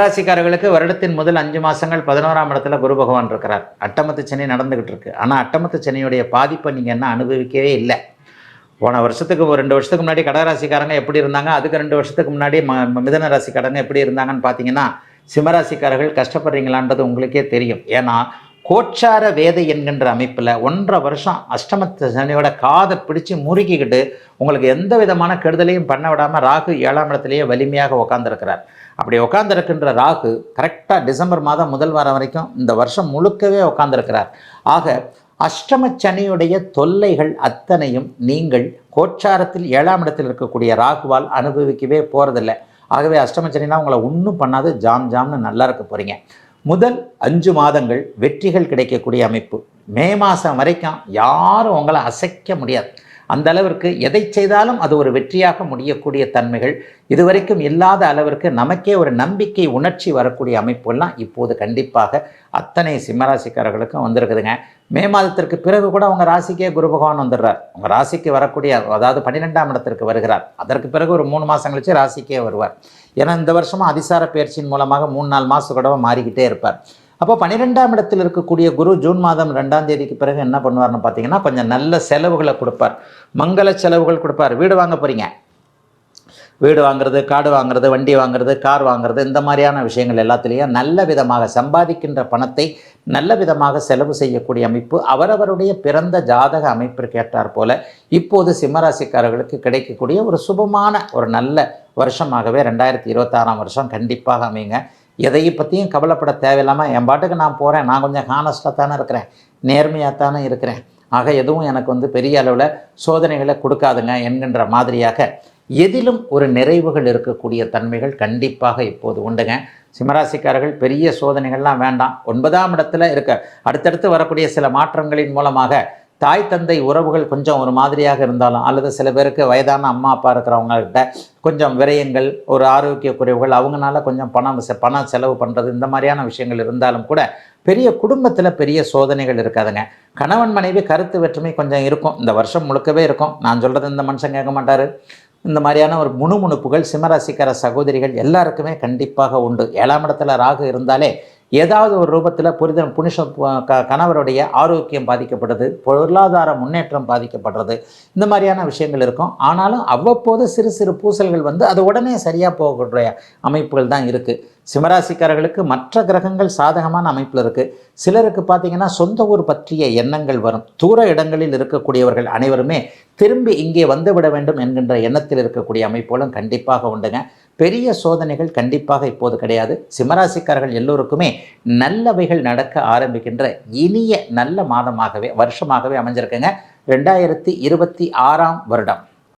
ராசிக்காரர்களுக்கு வருடத்தின் முதல் 5 மாதங்கள் 11ஆம் இடத்துல குரு பகவான் இருக்கிறார். அட்டமத்து சனி நடந்துகிட்டு இருக்கு. ஆனால் அட்டமத்து சனியுடைய பாதிப்பை நீங்கள் என்ன அனுபவிக்கவே இல்லை. போன வருஷத்துக்கு ஒரு 2 வருஷத்துக்கு முன்னாடி கடகராசிக்காரங்க எப்படி இருந்தாங்க, அதுக்கு 2 வருஷத்துக்கு முன்னாடி மிதன ராசிக்காரங்க எப்படி இருந்தாங்கன்னு பார்த்தீங்கன்னா, சிம்மராசிக்காரர்கள் கஷ்டப்படுறீங்களான்றது உங்களுக்கே தெரியும். ஏன்னா கோச்சார வேதை என்கின்ற அமைப்பில் 1.5 வருஷம் அஷ்டமத்து சனியோட காதை பிடிச்சி முறுக்கிக்கிட்டு உங்களுக்கு எந்த விதமான கெடுதலையும் பண்ண விடாமல் ராகு 7ஆம் இடத்திலேயே வலிமையாக உட்காந்துருக்கிறார். அப்படி உட்காந்துருக்கின்ற ராகு கரெக்டாக டிசம்பர் மாதம் முதல் வாரம் வரைக்கும் இந்த வருஷம் முழுக்கவே உட்காந்துருக்கிறார். ஆக அஷ்டம சனியுடைய தொல்லைகள் அத்தனையும் நீங்கள் கோச்சாரத்தில் 7ஆம் இடத்தில் இருக்கக்கூடிய ராகுவால் அனுபவிக்கவே போகிறதில்லை. ஆகவே அஷ்டம சனினா உங்களை ஒன்றும் பண்ணாது, ஜாம்னு நல்லா இருக்க போகிறீங்க. முதல் 5 மாதங்கள் வெற்றிகள் கிடைக்கக்கூடிய அமைப்பு. மே மாதம் வரைக்கும் யாரும் உங்களை அசைக்க முடியாது. அந்த அளவிற்கு எதை செய்தாலும் அது ஒரு வெற்றியாக முடியக்கூடிய தன்மைகள் இதுவரைக்கும் இல்லாத அளவிற்கு நமக்கே ஒரு நம்பிக்கை உணர்ச்சி வரக்கூடிய அமைப்புலாம் இப்போது கண்டிப்பாக அத்தனை சிம்மராசிக்காரர்களுக்கும் வந்திருக்குதுங்க. மே மாதத்திற்கு பிறகு கூட உங்கள் ராசிக்கே குரு பகவான் வந்துடுறார். உங்கள் ராசிக்கு வரக்கூடிய, அதாவது 12ஆம் இடத்திற்கு வருகிறார். அதற்கு பிறகு ஒரு 3 மாதம் கழிச்சு ராசிக்கே வருவார். ஏன்னா இந்த வருஷமும் அதிசார பயிற்சியின் மூலமாக 3-4 மாதம் கூட மாறிக்கிட்டே இருப்பார். அப்போ 12ஆம் இடத்தில் இருக்கக்கூடிய குரு ஜூன் மாதம் 2ஆம் தேதிக்கு பிறகு என்ன பண்ணுவார்னு பார்த்தீங்கன்னா, கொஞ்சம் நல்ல செலவுகளை கொடுப்பார், மங்கள செலவுகள் கொடுப்பார். வீடு வாங்க போகிறீங்க, வீடு வாங்குறது, காடு வாங்குறது, வண்டி வாங்குறது, கார் வாங்குறது, இந்த மாதிரியான விஷயங்கள் எல்லாத்துலேயும் நல்ல விதமாக சம்பாதிக்கின்ற பணத்தை நல்ல விதமாக செலவு செய்யக்கூடிய அமைப்பு அவரவருடைய பிறந்த ஜாதக அமைப்பிற்கு ஏற்றார் போல இப்போது சிம்மராசிக்காரர்களுக்கு கிடைக்கக்கூடிய ஒரு சுபமான ஒரு நல்ல வருஷமாகவே 2026ஆம் வருஷம் கண்டிப்பாக அமைங்க. எதையும் பற்றியும் கவலைப்பட தேவையில்லாமல் என் பாட்டுக்கு நான் போகிறேன், நான் கொஞ்சம் ஹானஸ்டாக தானே இருக்கிறேன், நேர்மையாக தானே இருக்கிறேன், ஆக எதுவும் எனக்கு பெரிய அளவில் சோதனைகளை கொடுக்காதுங்க என்கின்ற மாதிரியாக எதிலும் ஒரு நிறைவுகள் இருக்கக்கூடிய தன்மைகள் கண்டிப்பாக இப்போது உண்டுங்க. சிம்மராசிக்காரர்கள் பெரிய சோதனைகள்லாம் வேண்டாம். 9ஆம் இடத்துல இருக்க அடுத்தடுத்து வரக்கூடிய சில மாற்றங்களின் மூலமாக தாய் தந்தை உறவுகள் கொஞ்சம் ஒரு மாதிரியாக இருந்தாலும், அல்லது சில பேருக்கு வயதான அம்மா அப்பா இருக்கிறவங்கக்கிட்ட கொஞ்சம் விரயங்கள், ஒரு ஆரோக்கிய குறைவுகள், அவங்களால கொஞ்சம் பணம் செலவு பண்ணுறது, இந்த மாதிரியான விஷயங்கள் இருந்தாலும் கூட பெரிய குடும்பத்தில் பெரிய சோதனைகள் இருக்காதுங்க. கணவன் மனைவி கருத்து வேற்றுமை கொஞ்சம் இருக்கும், இந்த வருஷம் முழுக்கவே இருக்கும். நான் சொல்கிறது இந்த மனுஷன் கேட்க மாட்டார். இந்த மாதிரியான ஒரு முணுமுணுப்புகள் சிம்மராசிக்கார சகோதரிகள் எல்லாருக்குமே கண்டிப்பாக உண்டு. 7ஆம் இடத்துல ராகு இருந்தாலே ஏதாவது ஒரு ரூபத்தில் கணவருடைய ஆரோக்கியம் பாதிக்கப்படுறது, பொருளாதார முன்னேற்றம் பாதிக்கப்படுறது, இந்த மாதிரியான விஷயங்கள் இருக்கும். ஆனாலும் அவ்வப்போது சிறு சிறு பூசல்கள் அது உடனே சரியாக போகக்கூடிய அமைப்புகள் தான் இருக்குது. சிம்மராசிக்காரர்களுக்கு மற்ற கிரகங்கள் சாதகமான அமைப்பில் இருக்குது. சிலருக்கு பார்த்திங்கன்னா சொந்த ஊர் பற்றிய எண்ணங்கள் வரும். தூர இடங்களில் இருக்கக்கூடியவர்கள் அனைவருமே திரும்பி இங்கே வந்துவிட வேண்டும் என்கின்ற எண்ணத்தில் இருக்கக்கூடிய அமைப்புகளும் கண்டிப்பாக உண்டுங்க. பெரிய சோதனைகள் கண்டிப்பாக இப்போது கிடையாது. சிம்மராசிக்காரர்கள் எல்லோருக்குமே நல்லவைகள் நடக்க ஆரம்பிக்கின்ற இனிய நல்ல மாதமாகவே வருஷமாகவே அமைஞ்சிருக்குங்க 2026ஆம் வருடம்.